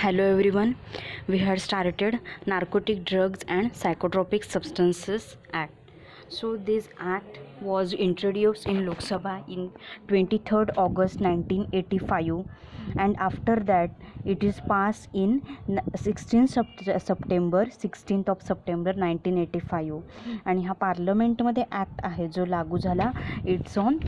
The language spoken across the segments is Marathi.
Hello everyone. We had started Narcotic Drugs and Psychotropic Substances Act. So this act was introduced in Lok Sabha in 23rd August 1985, and after that it is passed in 16th of September 1985. आणि हा पार्लमेंटमध्ये ॲक्ट आहे जो लागू झाला it's on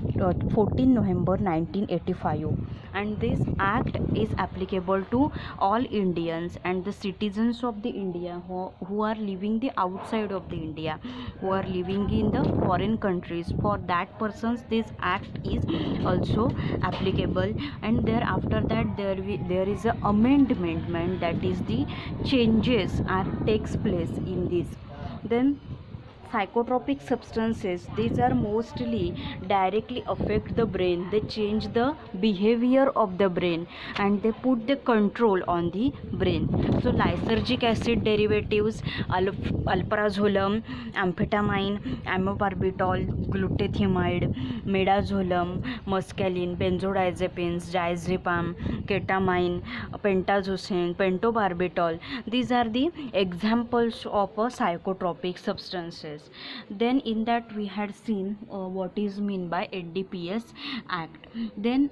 14 November 1985, and this act is applicable to all Indians and the citizens of the India who are living the outside of the India, who are living in the foreign countries. For that persons this act is also applicable, and thereafter that there is a amendment, that is the changes are takes place in this. Then psychotropic substances, these are mostly directly affect the brain, they change the behavior of the brain and they put the control on the brain. So lysergic acid derivatives, alprazolam, amphetamine, amoparbitol, glutathione, midazolam, mescaline, benzodiazepines, diazepam, ketamine, pentazocine, pentobarbital, these are the examples of a psychotropic substances. Then in that we had seen what is mean by NDPS Act. Then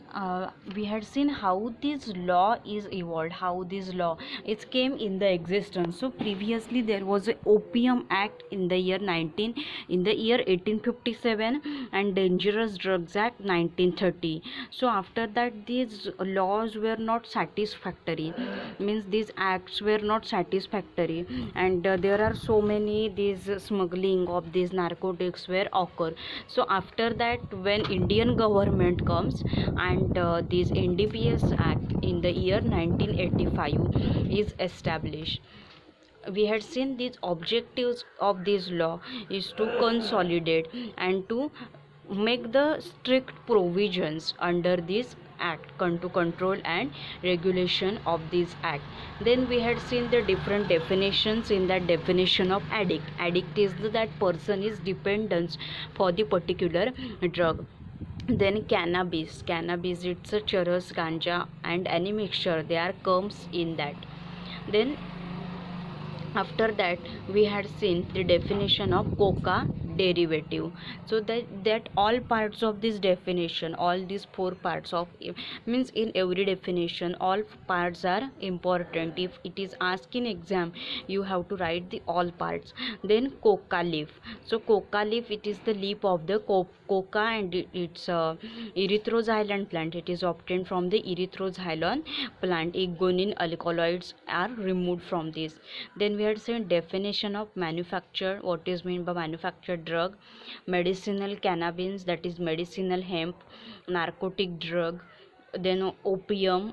we had seen how this law is evolved, how this law it came in the existence. So previously there was a Opium Act in the year 1857 and Dangerous Drugs Act 1930. So after that these laws were not satisfactory, means these acts were not satisfactory, and there are so many these smuggling of these narcotics were occur. So after that when Indian government comes and this NDPS Act in the year 1985 is established, we had seen these objectives of this law is to consolidate and to make the strict provisions under this act to control and regulation of this act. Then we had seen the different definitions. In that definition of addict is that person is dependent for the particular drug. Then cannabis it's a charas, ganja and any mixture they are comes in that. Then after that we had seen the definition of coca derivative. So that all parts of this definition, all these four parts of means in every definition all parts are important. If it is asked in exam you have to write the all parts. Then coca leaf, so coca leaf it is the leaf of the coca and it's erythroxylon plant. It is obtained from the erythroxylon plant. Guanine alkaloids are removed from this. Then we had seen definition of manufacture, what is meant by manufactured drug, medicinal cannabis, that is medicinal hemp, narcotic drug. Then opium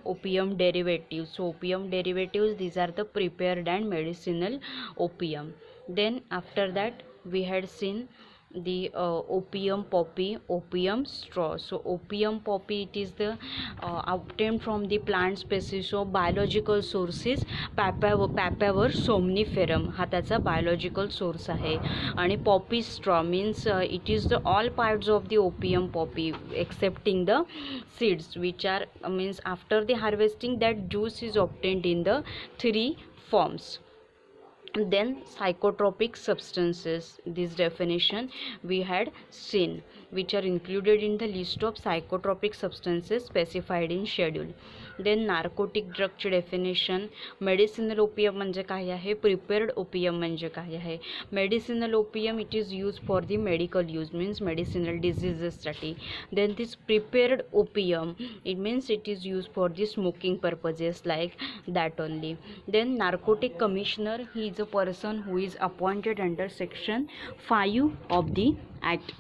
derivatives. So opium derivatives, these are the prepared and medicinal opium. Then after that we had seen the opium poppy, opium straw. So opium poppy it is the obtained from the plant species of biological sources. Papaver somniferum हा त्याचा biological source आहे. आणि poppy straw means it is the all parts of the opium poppy excepting the seeds, which are means after the harvesting that juice is obtained in the three forms. Then psychotropic substances, this definition we had seen, which are included in the list of psychotropic substances specified in schedule. Then narcotic drug ची definition, medicinal opium म्हणजे काय आहे, prepared opium म्हणजे काय आहे. Medicinal opium it is used for the medical use, means medicinal diseases साठी. Then this prepared opium it means it is used for the smoking purposes, like that only. Then narcotic commissioner, he is a person who is appointed under section 5 of the act.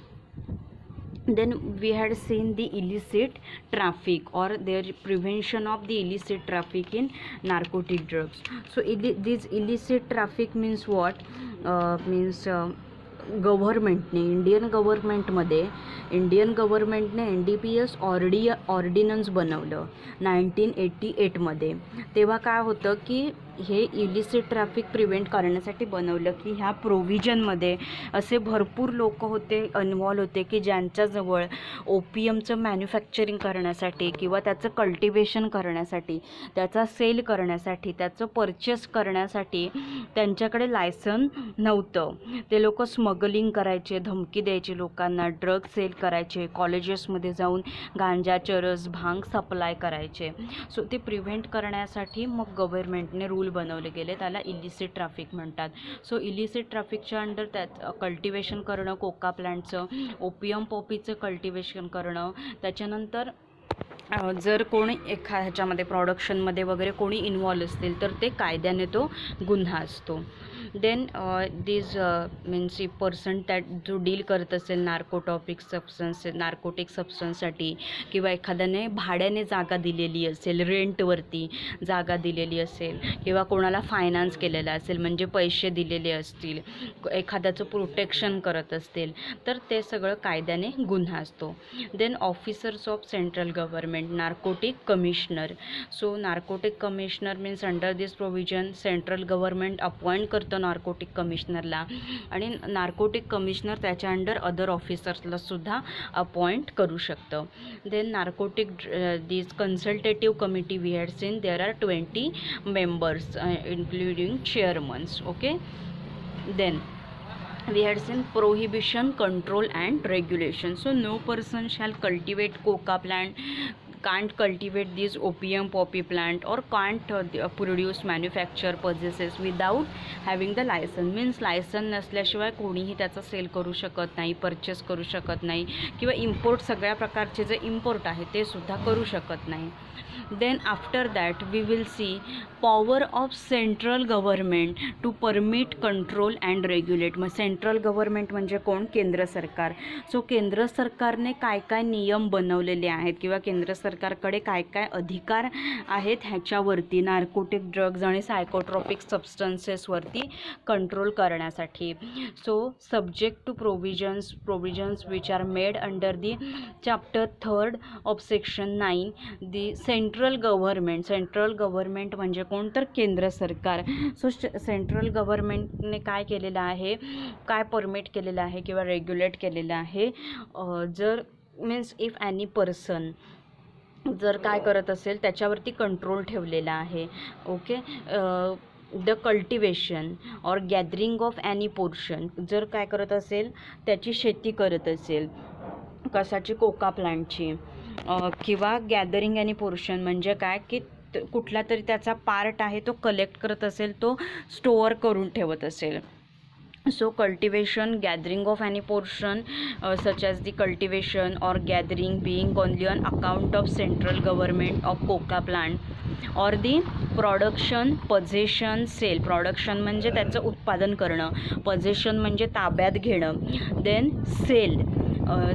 Then we had seen the illicit traffic or their prevention of the illicit traffic in narcotic drugs. So this illicit traffic means what? Means गव्हर्मेंटने इंडियन गव्हर्मेंटने NDPS ऑर्डिनन्स बनवलं 1988 मध्ये. तेव्हा काय होतं की हे इलिसिट ट्रॅफिक प्रिव्हेंट करण्यासाठी बनवलं की ह्या प्रोव्हिजनमध्ये असे भरपूर लोक होते इन्व्हॉल्व होते की ज्यांच्याजवळ ओपियमचं मॅन्युफॅक्चरिंग करण्यासाठी किंवा त्याचं कल्टिवेशन करण्यासाठी, त्याचा सेल करण्यासाठी, त्याचं परचेस करण्यासाठी त्यांच्याकडे लायसन नव्हतं. ते लोक स्मगलिंग करायचे, धमकी द्यायचे लोकांना, ड्रग सेल करायचे, कॉलेजेसमध्ये जाऊन गांजा, चरस, भांग सप्लाय करायचे. सो ते प्रिव्हेंट करण्यासाठी मग गव्हर्नमेंटने रूल बनवले गेले, त्याला इलिसिट ट्रॅफिक म्हणतात. सो इलिसिट ट्रॅफिकच्या अंडर त्यात कल्टिवेशन करणं, कोका प्लांटचं, ओपियम पॉपीचं कल्टिवेशन करणं, त्याच्यानंतर जर कोणी ह्याच्यामध्ये प्रोडक्शनमध्ये वगैरे कोणी इन्व्हॉल्व असतील तर ते कायद्याने तो गुन्हा असतो. Then this means a person that जो डील करत असेल नार्कोटिक सबस्टन्ससाठी किंवा एखाद्याने भाड्याने जागा दिलेली असेल, रेंटवरती जागा दिलेली असेल किंवा कोणाला फायनान्स केलेला असेल म्हणजे पैसे दिलेले असतील, एखाद्याचं प्रोटेक्शन करत असतील तर ते सगळं कायद्याने गुन्हा असतो. Then officers of central government, narcotic commissioner. So narcotic commissioner means under this provision central government appoint करतं नार्कोटिक कमिशनरला आणि नार्कोटिक कमिशनर त्याच्या अंडर अदर ऑफिसर्सला सुद्धा अपॉइंट करू शकतं. Then narcotic this consultative committee we had seen there are 20 members including chairmans. Okay. Then we had seen prohibition, control and regulation. So no person shall cultivate coca plant, can't cultivate this opium poppy plant or can't produce, manufacture, possesses without having the license. means license नसल्याशिवाय कोणीही त्याचा सेल करू शकत नाही, परचेस करू शकत नाही किंवा इम्पोर्ट, सगळ्या प्रकारचे जे इम्पोर्ट आहे ते सुद्धा करू शकत नाही. Then after that we will see power of central government to permit, control and regulate. मग सेंट्रल गव्हर्नमेंट म्हणजे कोण? केंद्र सरकार. सो केंद्र सरकारने काय काय नियम बनवलेले आहेत किंवा केंद्र सरकारकडे काय काय अधिकार आहेत ह्याच्यावरती नार्कोटिक ड्रग्ज आणि सायकोट्रॉपिक सबस्टन्सेसवरती कंट्रोल करण्यासाठी. So subject to provisions which are made under the chapter 3 of section 9 the central government म्हणजे कोण? तर केंद्र सरकार. सो सेंट्रल गव्हर्नमेंटने काय केलेलं आहे, काय परमिट केलेलं आहे किंवा रेग्युलेट केलेलं आहे, जर मीन्स इफ एनी पर्सन जर काय करत असेल त्याच्यावरती कंट्रोल ठेवलेला आहे. ओके. द कल्टिवेशन और गॅदरिंग ऑफ एनी पोर्शन, जर काय करत असेल त्याची शेती करत असेल, कशाची? कोका प्लांटची. किंवा गॅदरिंग एनी पोर्शन म्हणजे काय की कुठला तरी त्याचा पार्ट आहे तो कलेक्ट करत असेल, तो स्टोअर करून ठेवत असेल. So cultivation, gathering of any portion such as the cultivation or gathering being only on account of central government of coca plant or the production, possession, sale. production म्हणजे त्याचं उत्पादन करणं, possession म्हणजे ताब्यात घेणं, then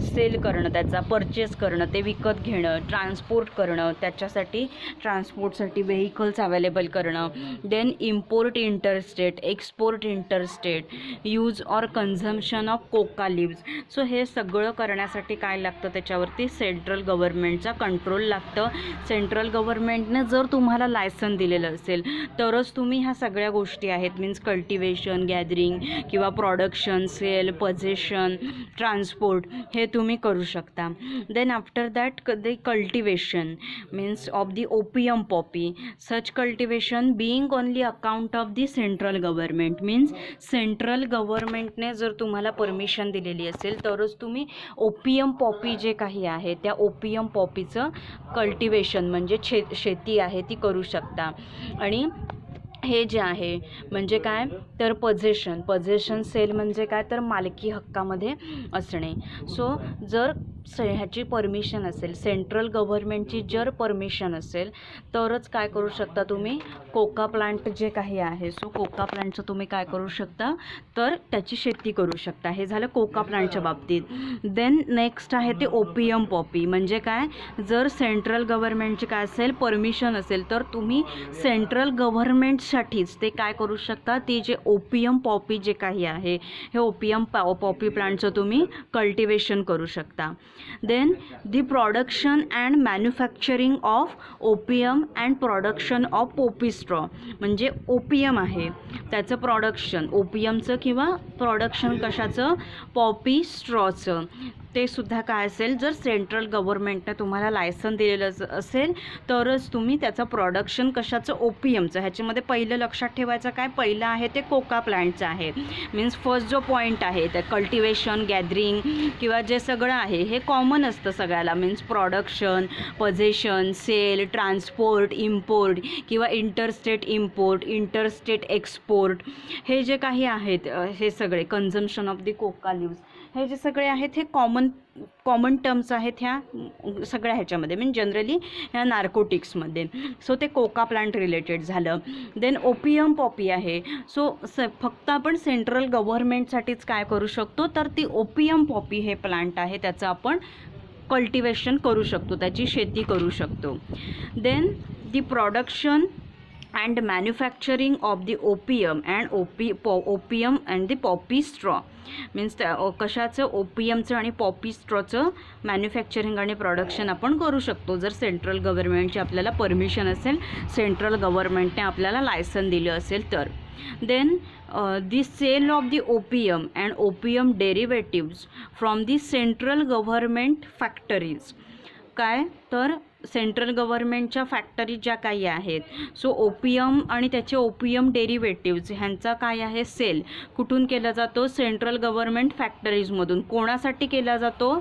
सेल करणं, त्याचा परचेस करणं, ते विकत घेणं, ट्रान्सपोर्ट करणं, त्याच्यासाठी ट्रान्सपोर्टसाठी व्हेकल्स अवेलेबल करणं, then import interstate, export interstate, use or consumption of coca leaves. So हे सगळं करण्यासाठी काय लागतं? त्याच्यावरती सेंट्रल गव्हर्नमेंटचा कंट्रोल लागतं. सेंट्रल गव्हर्नमेंटने जर तुम्हाला लायसन दिलेलं असेल तरच तुम्ही ह्या सगळ्या गोष्टी आहेत मीन्स कल्टिवेशन, गॅदरिंग किंवा प्रोडक्शन, सेल, पोझेशन, ट्रान्सपोर्ट हे तुम्ही करू शकता. Then after that the cultivation means of the opium poppy, such cultivation being only account of the central government. Means central गव्हर्नमेंटने जर तुम्हाला परमिशन दिलेली असेल तरच तुम्ही ओपियम पॉपी जे काही आहे त्या ओपियम पॉपीचं कल्टिवेशन म्हणजे शेती आहे ती करू शकता. आणि हे जे आहे म्हणजे काय तर पोझेशन सेल म्हणजे काय तर मालकी हक्कामध्ये असणे. सो जर ह्याची परमिशन असेल, सेंट्रल गव्हर्नमेंटची जर परमिशन असेल तरच काय करू शकता तुम्ही कोका प्लांट जे काही आहे. सो कोका प्लांटचं तुम्ही काय करू शकता तर त्याची शेती करू शकता. हे झालं कोका प्लांटच्या बाबतीत. देन नेक्स्ट आहे ते ओपियम पॉपी म्हणजे काय जर सेंट्रल गव्हर्नमेंटची काय असेल परमिशन असेल तर तुम्ही सेंट्रल गव्हर्नमेंटसाठीच ते काय करू शकता, ते जे ओपियम पॉपी जे काही आहे हे ओपियम पॉपी प्लांटचं तुम्ही कल्टिवेशन करू शकता. Then the production and manufacturing of opium and production of poppy straw, म्हणजे ओपियम आहे त्याचं प्रोडक्शन, ओपियमचं किंवा प्रोडक्शन कशाचं, पॉपी स्ट्रॉचं, ते सुद्धा काय असेल, जर सेंट्रल गव्हर्नमेंटने तुम्हाला लायसन दिलेलं असेल तरच तुम्ही त्याचं प्रोडक्शन कशाचं, ओपियमचं. ह्याच्यामध्ये पहिलं लक्षात ठेवायचं काय, पहिलं आहे ते कोका प्लांटचं आहे. मीन्स फर्स्ट जो पॉईंट आहे त्या कल्टिवेशन, गॅदरिंग किंवा जे सगळं आहे हे कॉमन असतं सगळ्याला. Means production, possession, sale, transport, import किंवा इंटरस्टेट इम्पोर्ट, इंटरस्टेट एक्सपोर्ट, हे जे काही आहेत हे सगळे consumption of the coca leaves, हे जे सगळे आहेत हे कॉमन टर्म्स आहेत ह्या सगळ्या ह्याच्यामध्ये, मीन जनरली ह्या नार्कोटिक्समध्ये. सो ते कोका प्लांट रिलेटेड झालं. देन ओपियम पॉपी आहे. सो फक्त आपण सेंट्रल गव्हर्नमेंटसाठीच काय करू शकतो, तर ती ओपियम पॉपी हे प्लांट आहे त्याचं आपण कल्टिवेशन करू शकतो, त्याची शेती करू शकतो. Then the production and manufacturing of the opium and opium and the poppy straw, means कशाचं, ओपियमचं आणि पॉपी स्ट्रॉचं मॅन्युफॅक्चरिंग आणि प्रोडक्शन आपण करू शकतो जर सेंट्रल गव्हर्नमेंटची आपल्याला परमिशन असेल, सेंट्रल गव्हर्नमेंटने आपल्याला लायसन दिलं असेल तर. Then the sale of the opium and opium derivatives from the central government factories, काय तर सेंट्रल गव्हर्नमेंटच्या फॅक्टरी ज्या काही आहेत, सो ओपियम आणि त्याचे ओपियम डेरिव्हेटिव्ज ह्यांचा काय आहे, सेल कुठून केला जातो, सेंट्रल गव्हर्नमेंट फॅक्टरीजमधून. कोणासाठी केला जातो,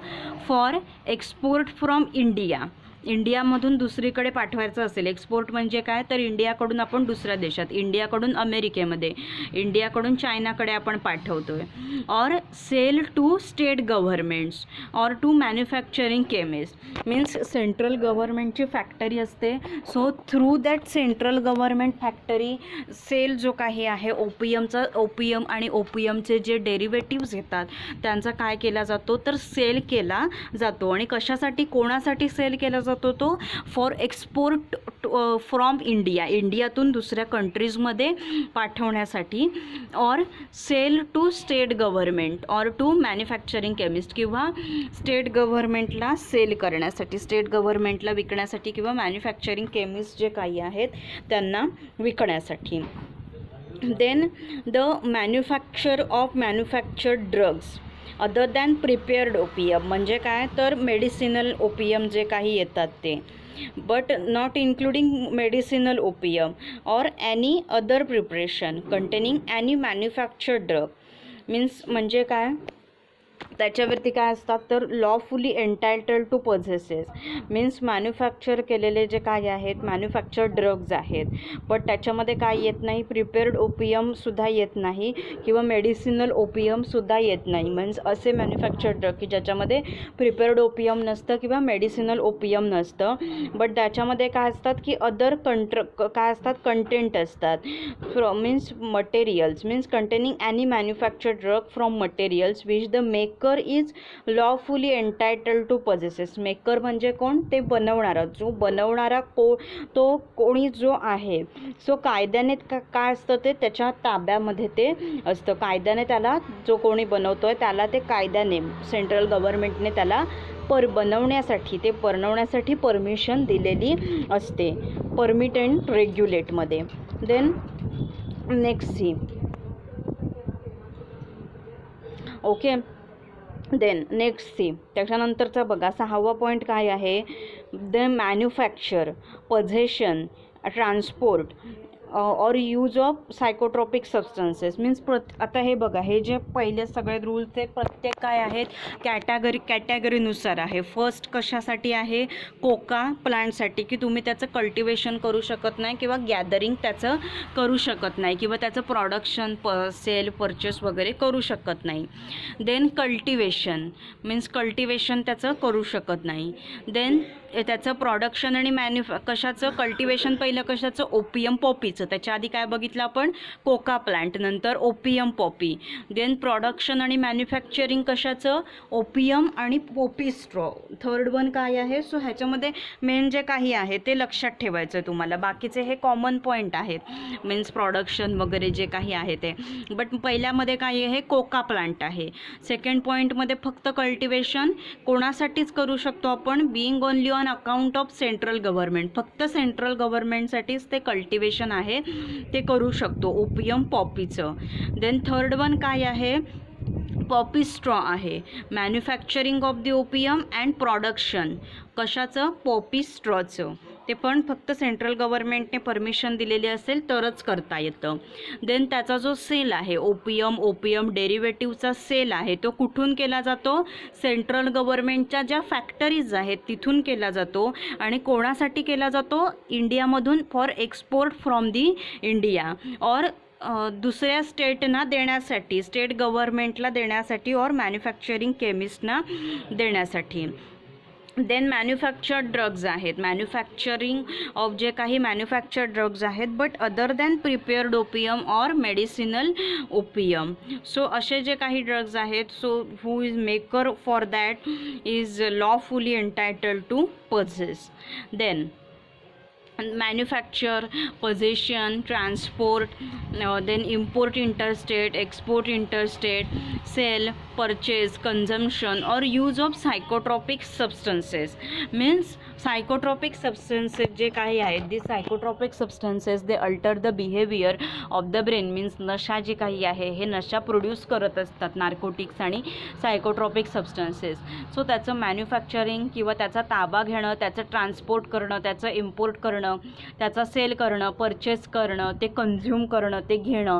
फॉर एक्सपोर्ट फ्रॉम इंडिया, इंडियामधून दुसरीकडे पाठवायचं असेल. एक्सपोर्ट म्हणजे काय, तर इंडियाकडून आपण दुसऱ्या देशात, इंडियाकडून अमेरिकेमध्ये, इंडियाकडून चायनाकडे आपण पाठवतो आहे. Or sale to state governments or to manufacturing chemist, means central गव्हर्नमेंटची फॅक्टरी असते. So through that central government factory sale जो काही आहे ओपियमचा, ओपियम आणि ओपियमचे जे डेरिव्हेटिव्ज येतात त्यांचा काय केला जातो, तर सेल केला जातो. आणि कशासाठी, कोणासाठी सेल केला जातो, तो फॉर एक्सपोर्ट फ्रॉम इंडिया, इंडियातून दुसऱ्या कंट्रीजमध्ये पाठवण्यासाठी. Or sale to state government or to manufacturing chemist, किंवा स्टेट गव्हर्नमेंटला सेल करण्यासाठी, स्टेट गव्हर्नमेंटला विकण्यासाठी किंवा मॅन्युफॅक्चरिंग केमिस्ट जे काही आहेत त्यांना विकण्यासाठी. Then the manufacture of manufactured drugs other than prepared opium, म्हणजे काय तर मेडिसिनल ओपियम जे काही येतात ते, but not including medicinal opium or any other preparation containing any manufactured drug, means म्हणजे काय त्याच्यावरती काय असतात तर lawfully entitled to पॉझेसेस, means manufacture केलेले जे काय आहेत मॅन्युफॅक्चर ड्रग्ज आहेत, बट त्याच्यामध्ये काय येत नाही, प्रिपेअर्ड ओपियमसुद्धा येत नाही किंवा मेडिसिनल ओपियमसुद्धा येत नाही. मीन्स असे मॅन्युफॅक्चर ड्रग की ज्याच्यामध्ये प्रिपेअर्ड ओपियम नसतं किंवा मेडिसिनल ओपियम नसतं, बट त्याच्यामध्ये काय असतात की अदर काय असतात, कंटेंट असतात. Means materials, means containing any manufacture drug from materials which the maker is lawfully entitled to possesses. Maker म्हणजे कोण, ते बनवणारा, जो बनवणारा तो कोणी जो आहे, सो कायद्याने काय असतं ते त्याच्या ताब्यामध्ये ते असतं. कायद्याने त्याला, जो कोणी बनवतोय त्याला ते कायद्याने सेंट्रल गव्हर्नमेंटने त्याला बनवण्यासाठी परमिशन दिलेली असते, परमिट अँड रेग्युलेटमध्ये. Then next C, okay. Then next C, त्याच्यानंतरचा बघा 6वा पॉईंट काय आहे, the manufacture, possession, transport or use of psychotropic substances. Means आता हे बघा, हे जे पहिले सगळे रूल्स ते प्रत्येक काय आहेत कॅटेगरीनुसार आहे. फर्स्ट कशासाठी आहे, कोका प्लांटसाठी, की तुम्ही त्याचं कल्टिवेशन करू शकत नाही किंवा गॅदरिंग त्याचं करू शकत नाही किंवा त्याचं प्रोडक्शन सेल परचेस वगैरे करू शकत नाही. देन कल्टिवेशन, मीन्स कल्टिवेशन त्याचं करू शकत नाही. देन त्याचं प्रोडक्शन आणि कशाचं कल्टिवेशन, पहिलं कशाचं, ओपियम पॉपीचं, कोकाचं. त्याच्या आधी काय बघितलं आपण, कोका प्लांट, नंतर ओपियम पॉपी. देन प्रोडक्शन आणि मॅन्युफॅक्चरिंग कशाचं, ओपियम आणि पॉपी स्ट्रॉ. थर्ड वन काय आहे, सो ह्याच्यामध्ये मेन जे काही आहे ते लक्षात ठेवायचं तुम्हाला. बाकीचे हे कॉमन पॉईंट आहेत, मीन्स प्रोडक्शन वगैरे जे काही आहे ते. बट पहिल्यामध्ये काय आहे, कोका प्लांट आहे. सेकंड पॉईंटमध्ये फक्त कल्टिवेशन कोणासाठीच करू शकतो आपण, being only on account of central government. फक्त सेंट्रल गव्हर्नमेंटसाठीच ते कल्टिवेशन आहे, ते करू शकतो ओपियम पॉपीचं. देन थर्ड वन काय आहे, पॉपी स्ट्रॉ आहे. Manufacturing of the opium and production कशाचं, पॉपी स्ट्रॉचं. ते पण फक्त सेंट्रल गव्हर्नमेंटने परमिशन दिलेली असेल तरच करता येतं. देन त्याचा जो सेल आहे, ओपियम डेरिव्हेटिव्हचा सेल आहे, तो कुठून केला जातो, सेंट्रल गव्हर्नमेंटच्या ज्या फॅक्टरीज आहेत तिथून केला जातो. आणि कोणासाठी केला जातो, इंडियामधून for export from the India और दुसऱ्या स्टेटना देण्यासाठी, स्टेट गव्हर्नमेंटला देण्यासाठी, और मॅन्युफॅक्चरिंग केमिस्टना देण्यासाठी. देन मॅन्युफॅक्चर्ड ड्रग्ज आहेत, मॅन्युफॅक्चरिंग ऑफ जे काही मॅन्युफॅक्चर्ड ड्रग्ज आहेत, but other than prepared opium और मेडिसिनल ओपियम. सो असे जे काही ड्रग्ज आहेत, so who is maker for that is lawfully entitled to possess. Then manufacture, possession, transport, then import interstate, export interstate, sell, purchase, consumption or use of psychotropic substances. Means psychotropic substances जे काही आहेत, दी psychotropic substances they alter the behavior of the brain. means नशा जी काही आहे हे नशा प्रोड्यूस करत असतात नार्कोटिक्स आणि सायकोट्रॉपिक सबस्टन्सेस. सो त्याचं मॅन्युफॅक्चरिंग किंवा त्याचा ताबा घेणं, त्याचं ट्रान्सपोर्ट करणं, त्याचं इम्पोर्ट करणं, त्याचा सेल करणं, परचेस करणं, ते कंझ्युम करणं, ते घेणं.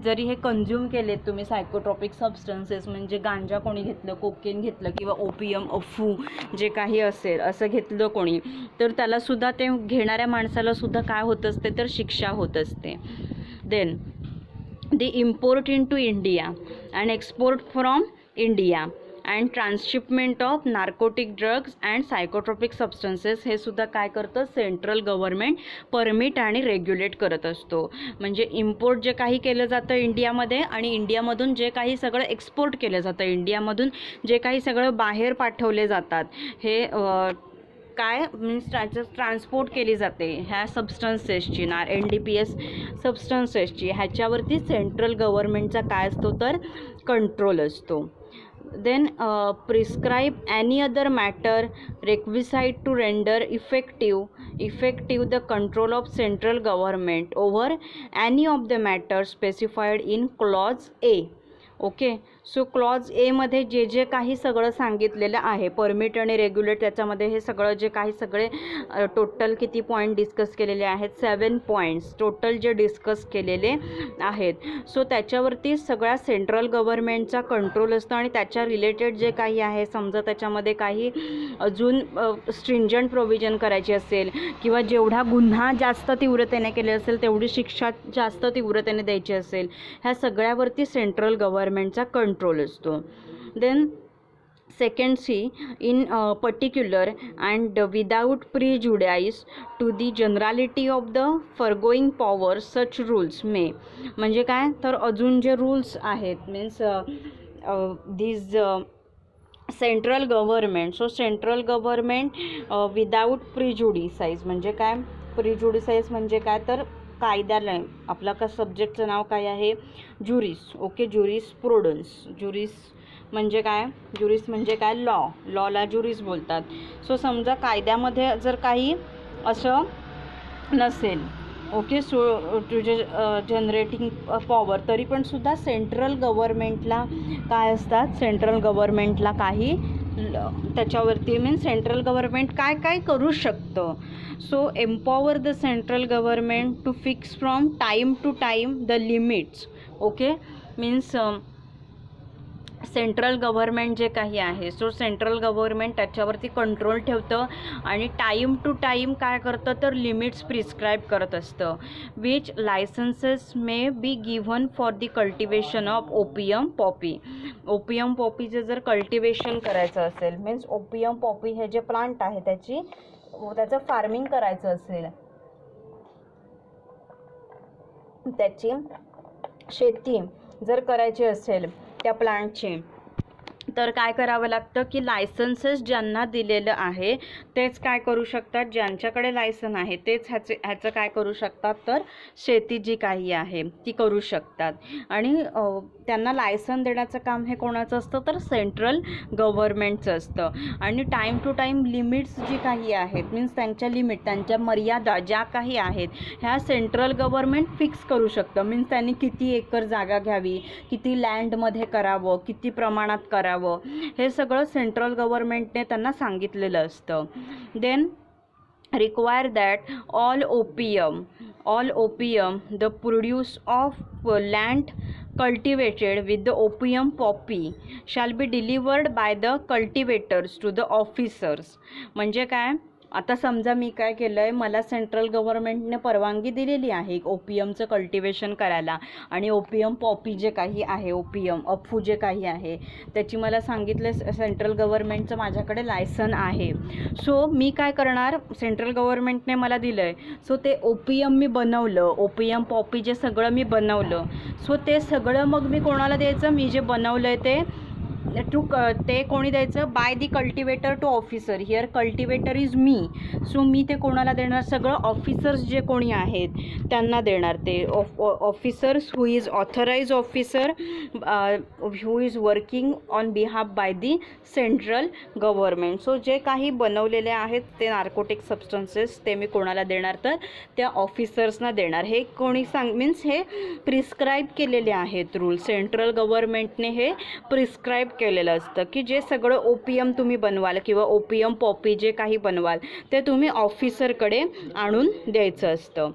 जरी हे कंझ्युम केलेत तुम्ही सायकोट्रॉपिक सबस्टन्सेस, म्हणजे गांजा कोणी घेतलं, कोकेन घेतलं किंवा ओपियम, अफू जे काही असेल असं घेतलं कोणी, तर त्यालासुद्धा, ते घेणाऱ्या माणसालासुद्धा काय होत असते, तर शिक्षा होत असते. Then the import into India and export from India and transshipment of narcotic drugs and psychotropic substances हे सुद्धा काय करतं, सेंट्रल गव्हर्नमेंट परमिट आणि रेग्युलेट करत असतो. म्हणजे इम्पोर्ट जे काही केलं जातं इंडियामध्ये आणि इंडियामधून जे काही सगळं एक्सपोर्ट केलं जातं, इंडियामधून जे काही सगळं बाहेर पाठवले जातात, हे काय मीन्स ट्रान्सपोर्ट केली जाते ह्या सबस्टन्सेसची, NDPS सबस्टन्सेसची, ह्याच्यावरती सेंट्रल गव्हर्नमेंटचा काय असतो, तर कंट्रोल असतो. Then prescribe any other matter requisite to render effective the control of central government over any of the matters specified in clause A. Okay. So clause एमध्ये जे जे काही सगळं सांगितलेलं आहे, परमिट आणि रेग्युलेट, त्याच्यामध्ये हे सगळं जे काही सगळे टोटल किती पॉईंट डिस्कस केलेले आहेत, 7 पॉईंट्स टोटल जे डिस्कस केलेले आहेत. सो त्याच्यावरती सगळ्या सेंट्रल गव्हर्नमेंटचा कंट्रोल असतो आणि त्याच्या रिलेटेड जे काही आहे, समजा त्याच्यामध्ये काही अजून स्ट्रिंजंट प्रोव्हिजन करायची असेल किंवा जेवढा गुन्हा जास्त तीव्रतेने केले असेल तेवढी शिक्षा जास्त तीव्रतेने द्यायची असेल, ह्या सगळ्यावरती सेंट्रल गव्हर्नमेंटचा कंट्रोल असतो. Then second C, in particular and without prejudice to the generality of the foregoing power such rules may. म्हणजे काय, तर अजून जे रूल्स आहेत, means these central government, so central government without prejudice, म्हणजे काय, प्रिजुडिसाइज म्हणजे काय, तर कायद्याला, आपला का सब्जेक्टचं नाव काय आहे, ज्युरिस. ओके, ज्युरिस प्रुडन्स. ज्युरिस म्हणजे काय, ज्युरिस म्हणजे काय, लॉला ज्युरिस बोलतात. सो समजा कायद्यामध्ये जर काही असं नसेल, ओके, सो तुझे जनरेटिंग पॉवर, तरी पण सुद्धा सेंट्रल गव्हर्नमेंटला काय असतात, सेंट्रल गव्हर्नमेंटला काही त्याच्यावरती, मीन्स सेंट्रल गव्हर्नमेंट काय काय करू शकतं. So empower the central government to fix from time to time the limits. Okay, means central government जे काही आहे, सो सेंट्रल गव्हर्नमेंट त्याच्यावरती कंट्रोल ठेवतं आणि टाईम टू टाईम काय करतं, तर लिमिट्स प्रिस्क्राईब करत असतं. Which licences may be given for the cultivation of opium poppy. Opium पॉपीचे जर कल्टिवेशन करायचं असेल, मीन्स ओपियम पॉपी हे जे प्लांट आहे त्याचं फार्मिंग करायचं असेल, त्याची शेती जर करायची असेल त्या प्लांटची, तर काय करावं लागतं की लायसन्सेस ज्यांना दिलेलं आहे तेच काय करू शकतात, ज्यांच्याकडे लायसन आहे तेच ह्याचं काय करू शकतात, तर शेती जी काही आहे ती करू शकतात. आणि त्यांना लायसन देण्याचं काम हे कोणाचं असतं, तर सेंट्रल गव्हर्नमेंटचं असतं. आणि टाईम टू टाईम लिमिट्स जी काही आहेत, मीन्स त्यांच्या लिमिट, त्यांच्या मर्यादा ज्या काही आहेत ह्या सेंट्रल गव्हर्नमेंट फिक्स करू शकतं. मीन्स त्यांनी किती एकर जागा घ्यावी, किती लँडमध्ये करावं, किती प्रमाणात करावं, हे सगळं सेंट्रल गव्हर्नमेंटने त्यांना सांगितलेलं असतं. Then require that all opium the produce of land cultivated with the opium poppy shall be delivered by the cultivators to the officers. म्हणजे काय, आता समजा मी काय केलं आहे, मला सेंट्रल गव्हर्नमेंटने परवानगी दिलेली आहे ओपियमचं कल्टिवेशन करायला, आणि ओपियम पॉपी जे काही आहे, ओपियम अफू जे काही आहे त्याची मला सांगितलं सेंट्रल गव्हर्नमेंटचं माझ्याकडे लायसन आहे. सो मी काय करणार, सेंट्रल गव्हर्नमेंटने मला दिलं आहे, सो ते ओपियम मी बनवलं, ओपियम पॉपी जे सगळं मी बनवलं, सो ते सगळं मग मी कोणाला द्यायचं, मी जे बनवलं आहे ते कोणी द्यायचं, by the cultivator to officer. Here cultivator is मी, सो मी ते कोणाला देणार, सगळं ऑफिसर्स जे कोणी आहेत त्यांना देणार. ते officers who is authorise officer who is working on behalf by the central government. So जे काही बनवलेले आहेत ते नार्कोटिक सबस्टन्सेस ते मी कोणाला देणार, तर त्या ऑफिसर्सना देणार. हे कोणी मीन्स हे प्रिस्क्राईब केलेले आहेत रूल, सेंट्रल गव्हर्नमेंटने हे प्रिस्क्राईब केलेलं असतं की जे सगळं ओपियम तुम्ही बनवाल किंवा ओपियम पॉपी जे काही बनवाल ते तुम्ही ऑफिसरकडे आणून द्यायचं असतं.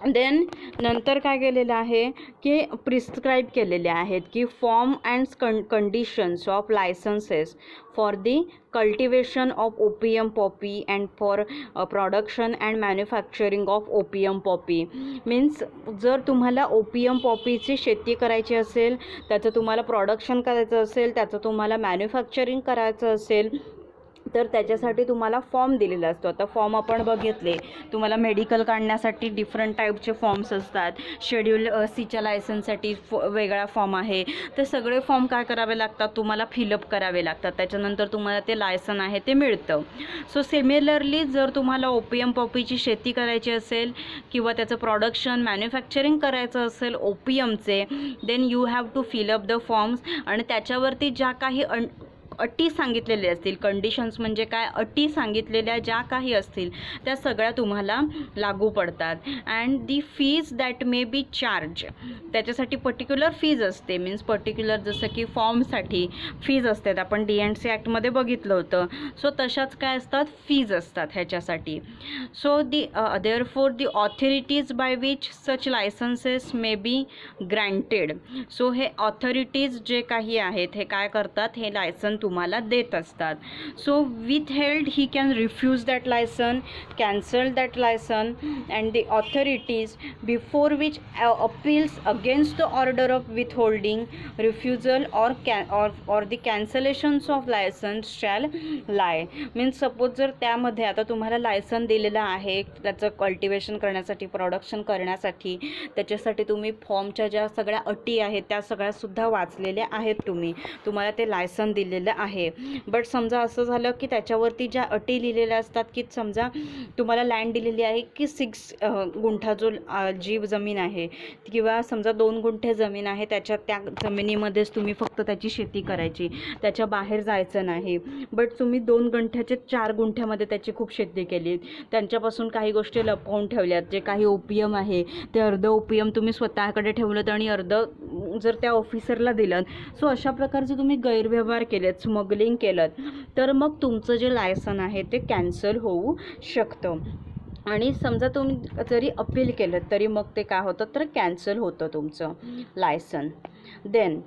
देन नंतर काय केलेलं आहे की प्रिस्क्राईब केलेले आहेत की form and conditions of licences for the cultivation of opium Poppy and for production and manufacturing of opium Poppy. Means जर तुम्हाला ओपियम पॉपीची शेती करायची असेल, त्याचं तुम्हाला प्रोडक्शन करायचं असेल, त्याचं तुम्हाला मॅन्युफॅक्चरिंग करायचं असेल, तर त्याच्यासाठी तुम्हाला फॉर्म दिलेला असतो. आता फॉर्म आपण बघितले, तुम्हाला मेडिकल काढण्यासाठी डिफरंट टाईपचे फॉर्म्स असतात, शेड्यूल सीच्या लायसन्ससाठी वेगळा फॉर्म आहे. ते सगळे फॉर्म काय करावे लागतात, तुम्हाला फिलअप करावे लागतात, त्याच्यानंतर तुम्हाला ते लायसन आहे ते मिळतं. सो सिमिलरली जर तुम्हाला ओपियम पॉपीची शेती करायची असेल किंवा त्याचं प्रोडक्शन मॅन्युफॅक्चरिंग करायचं असेल ओपियमचे, then you have to fill up the forms. आणि त्याच्यावरती ज्या काही अटी सांगितलेल्या असतील, कंडिशन्स म्हणजे काय, अटी सांगितलेल्या ज्या काही असतील त्या सगळ्या तुम्हाला लागू पडतात. And the fees that may be charge, त्याच्यासाठी पर्टिक्युलर फीज असते. मीन्स पर्टिक्युलर जसं की फॉर्मसाठी फीज असतात, आपण DNC ॲक्टमध्ये बघितलं होतं. सो तशाच काय असतात, फीज असतात ह्याच्यासाठी. So therefore the authorities by which such licences may B granted. So हे ऑथॉरिटीज जे काही आहेत हे काय करतात, हे लायसन तुम्हाला देत असतात. So withheld he can refuse that license, cancel that license, and the authorities before which appeals against the order of withholding, refusal or the cancellations of license shall lie. Means suppose जर त्यामध्ये आता तुम्हाला लायसन दिलेलं आहे त्याचं कल्टिवेशन करण्यासाठी, प्रोडक्शन करण्यासाठी, त्याच्यासाठी तुम्ही फॉर्मच्या ज्या सगळ्या अटी आहेत त्या सगळ्या सुद्धा वाचलेल्या आहेत, तुम्हाला ते लायसन दिलेलं आहे. बट समजा असं झालं की त्याच्यावरती ज्या अटी लिहिलेल्या असतात की समजा तुम्हाला लँड दिलेली आहे की 6 गुंठा जी जमीन आहे किंवा समजा 2 गुंठे जमीन आहे, त्या जमिनीमध्येच तुम्ही फक्त त्याची शेती करायची, त्याच्या बाहेर जायचं नाही. बट तुम्ही 2 गुंठ्याचे 4 गुंठ्यामध्ये त्याची खूप शेती केली, त्यांच्यापासून काही गोष्टी लपवून ठेवल्यात. जे काही ओपियम आहे ते अर्ध ओपियम तुम्ही स्वतःकडे ठेवलं आणि अर्ध जर त्या ऑफिसरला दिलं. सो अशा प्रकारचे तुम्ही गैरव्यवहार केलेत, स्मगलिंग केलं, तर मग तुमचं जे लायसन आहे ते कॅन्सल होऊ शकतं. आणि समजा तुम्ही जरी अपील केलं तरी मग ते काय होतं, तर कॅन्सल होतं तुमचं लायसन. देन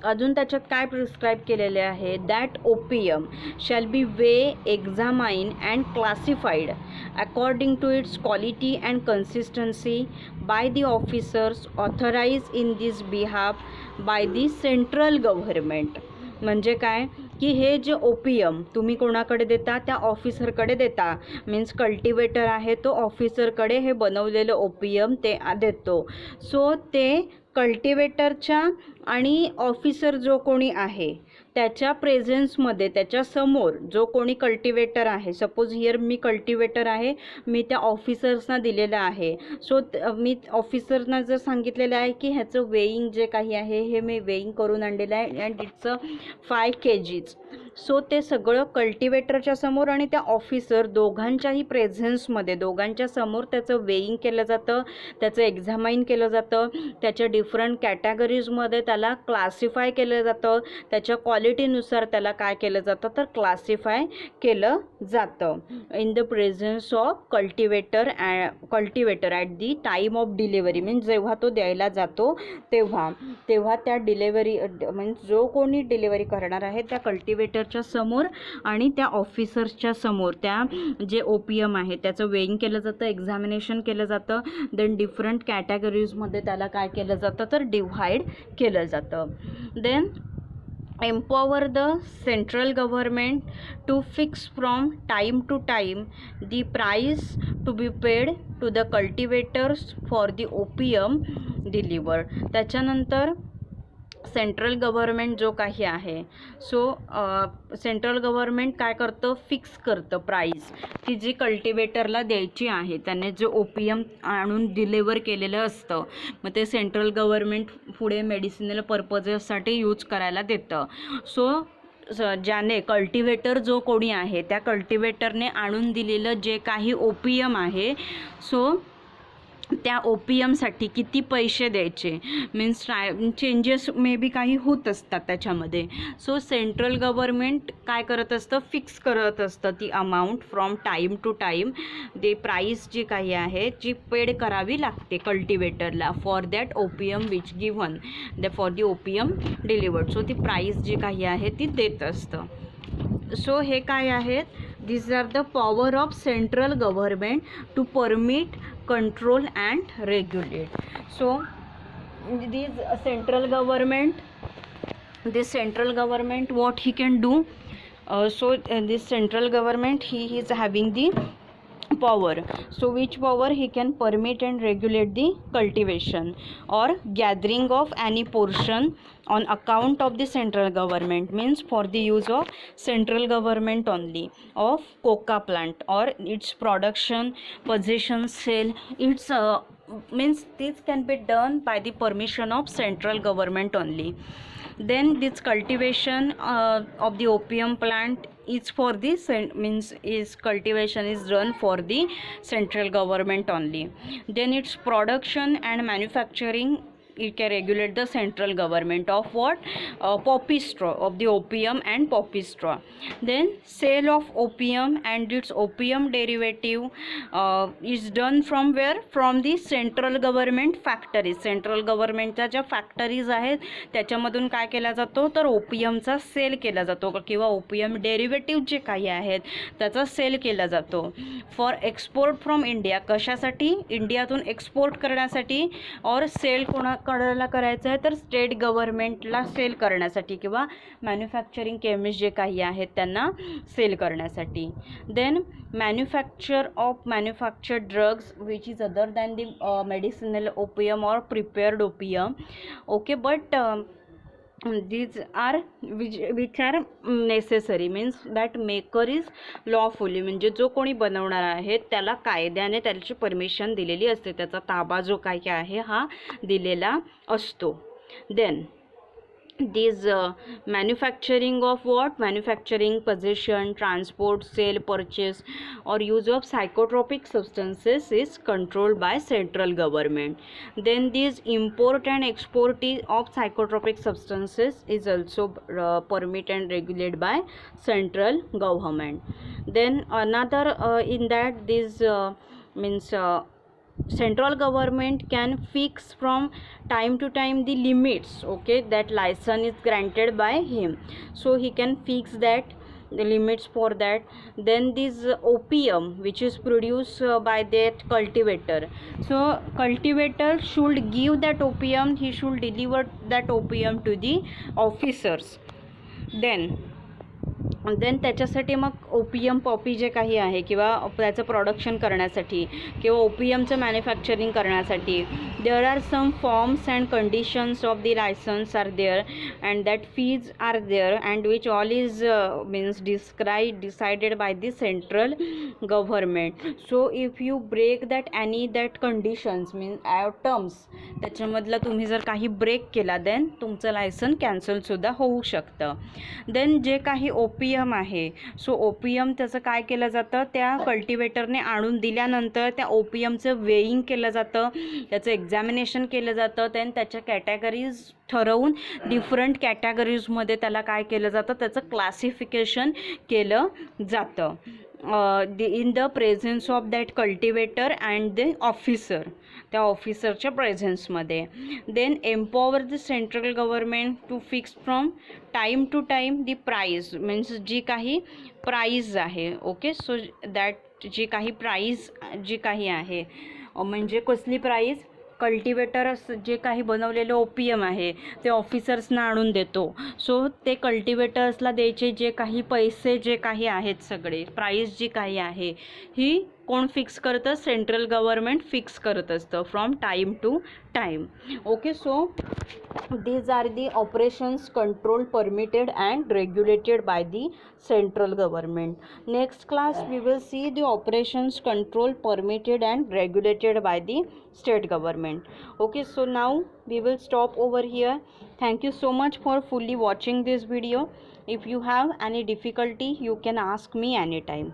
अजून त्याच्यात काय प्रिस्क्राईब केलेले आहे, that opium shall be weigh examine and classified according to its quality and consistency by the officers authorise in this behalf by the central government. म्हणजे काय, की हे जे ओपियम तुम्ही कोणाकडे देता, त्या ऑफिसरकडे देता. मीन्स कल्टिवेटर आहे तो ऑफिसरकडे हे बनवलेलं ओपियम ते देतो. सो ते कल्टिवेटरच्या आणि ऑफिसर जो कोणी आहे त्याच्या प्रेझेन्समध्ये, त्याच्या समोर जो कोणी कल्टिवेटर आहे, सपोज हिअर मी कल्टिवेटर आहे, मी त्या ऑफिसर्सना दिलेलं आहे. सो मी ऑफिसरना जर सांगितलेलं आहे की ह्याचं वेईंग जे काही आहे हे मी वेईंग करून आणलेलं आहे अँड इट्स 5 kgs. सो ते सगळं कल्टिवेटरच्या समोर आणि त्या ऑफिसर दोघांच्याही प्रेझेन्समध्ये, दोघांच्या समोर त्याचं वेईंग केलं जातं, त्याचं एक्झामाइन केलं जातं, त्याच्या डिफरंट कॅटेगरीजमध्ये त्याला क्लासिफाय केलं जातं, त्याच्या क्वालिटीनुसार त्याला काय केलं जातं तर क्लासिफाय केलं जातं in the presence of cultivator at the time of delivery. Means जेव्हा तो द्यायला जातो तेव्हा त्या डिलिव्हरी मीन्स जो कोणी डिलिव्हरी करणार आहे त्या कल्टिवेटरच्या समोर आणि त्या ऑफिसर्सच्या समोर त्या जे ओपियम आहे त्याचं वेईंग केलं जातं, एक्झामिनेशन केलं जातं, देन डिफरंट कॅटेगरीजमध्ये त्याला काय केलं जातं तर डिव्हाइड केलं जातं. Then empower the central government to fix from time to time the price to be paid to the cultivators for the opium delivered. त्याच्यानंतर सेंट्रल गव्हर्मेंट जो काही आहे, सो सेंट्रल गव्हर्मेंट काय करतं, फिक्स करतं प्राईस की जी कल्टिवेटरला द्यायची आहे, त्याने जे ओपियम आणून डिलिव्हर केलेलं असतं, मग ते सेंट्रल गव्हर्मेंट पुढे मेडिसिनल पर्पजेससाठी यूज करायला देतं. सो ज्याने कल्टिवेटर जो कोणी आहे त्या कल्टिवेटरने आणून दिलेलं जे काही ओपियम आहे, सो त्या ओपियमसाठी किती पैसे द्यायचे, मीन्स चेंजेस मे बी काही होत असतात त्याच्यामध्ये. सो सेंट्रल गव्हर्मेंट काय करत असतं, फिक्स करत असतं ती amount from time to time, ते प्राईस जी काही आहे जी पेड करावी लागते कल्टिवेटरला for that opium which given for the opium delivered. So ती प्राईस जी काही आहे ती देत असतं. सो हे काय आहेत, these are the power of central government to permit, control and regulate. So this central government what he can do, this central government he is having the power. So which power he can permit and regulate the cultivation or gathering of any portion on account of the central government, means for the use of central government only, of coca plant or its production, possession, sale. It's means this can be done by the permission of central government only. Then this cultivation of the opium plant is for the cultivation is done for the central government only. Then its production and manufacturing it can regulate the central government of what, poppy straw, of the opium and poppy straw. Then sale of opium and its opium derivative is done from where, from the central government factories. central governmentच्या ज्या फॅक्टरीज आहेत त्याच्यामधून काय केला जातो तर ओपियमचा सेल केला जातो किंवा ओपियम डेरिव्हेटिव्ह जे काही आहेत त्याचा सेल केला जातो फॉर एक्सपोर्ट फ्रॉम इंडिया. कशासाठी, इंडियातून एक्सपोर्ट करण्यासाठी, और सेल कोणाला करायचं आहे तर स्टेट गव्हर्नमेंटला सेल करण्यासाठी किंवा मॅन्युफॅक्चरिंग केमिस्ट जे काही आहेत त्यांना सेल करण्यासाठी. Then manufactured drugs which is other than the medicinal opium or prepared opium. Okay, but these are which are necessary, means that maker is lawfully, म्हणजे जो कोणी बनवणार आहे त्याला कायद्याने त्याची परमिशन दिलेली असते, त्याचा ताबा जो काही आहे हा दिलेला असतो. Then these manufacturing of what, manufacturing, possession, transport, sale, purchase or use of psychotropic substances is controlled by central government. Then these import and export of psychotropic substances is also permitted and regulated by central government. Then another in that this central government can fix from time to time the limits, okay, that license is granted by him, so he can fix that the limits for that. Then this opium which is produced by that cultivator, so cultivator should give that opium, he should deliver that opium to the officers. Then then त्याच्यासाठी मग ओपियम पॉपी जे काही आहे किंवा त्याचं प्रोडक्शन करण्यासाठी किंवा ओपियमचं मॅन्युफॅक्चरिंग करण्यासाठी there are some forms and conditions of the licence are there and that fees are there and which all is means decided by the central government. So if you break that conditions means terms त्याच्यामधलं तुम्ही जर काही ब्रेक केला देन तुमचं लायसन कॅन्सलसुद्धा होऊ शकतं. देन जे काही ओपियम आहे सो ओपियम त्याचं काय केलं जातं, त्या कल्टिवेटरने आणून दिल्यानंतर त्या ओपियमचं वेईंग केलं जातं, त्याचं एक्झामिनेशन केलं जातं. देन त्याच्या कॅटेगरीज ठरवून डिफरंट कॅटेगरीजमध्ये त्याला काय केलं जातं, त्याचं क्लासिफिकेशन केलं जातं in the presence of that cultivator and the officer, त्या ऑफिसरच्या प्रेझेन्समध्ये. Then empower the central government to fix from time to time the price means जी काही प्राईज आहे. ओके, सो दॅट जी काही प्राईज जी काही आहे म्हणजे कसली प्राईज, कल्टिवेटर जे काही बनवलेलं ओपियम आहे ते ऑफिसर्सना आणून देतो. सो ते कल्टिवेटर्सला द्यायचे जे काही पैसे जे काही आहेत सगळे प्राईस जी काही आहे ही कोण फिक्स करतं, सेंट्रल गव्हर्मेंट फिक्स करत असतं from time to time. Okay, so these are the operations control permitted and regulated by the central government. Next class we will see the operations control permitted and regulated by the state government. Okay, so now we will stop over here. Thank you so much for fully watching this video. If you have any difficulty you can ask me anytime.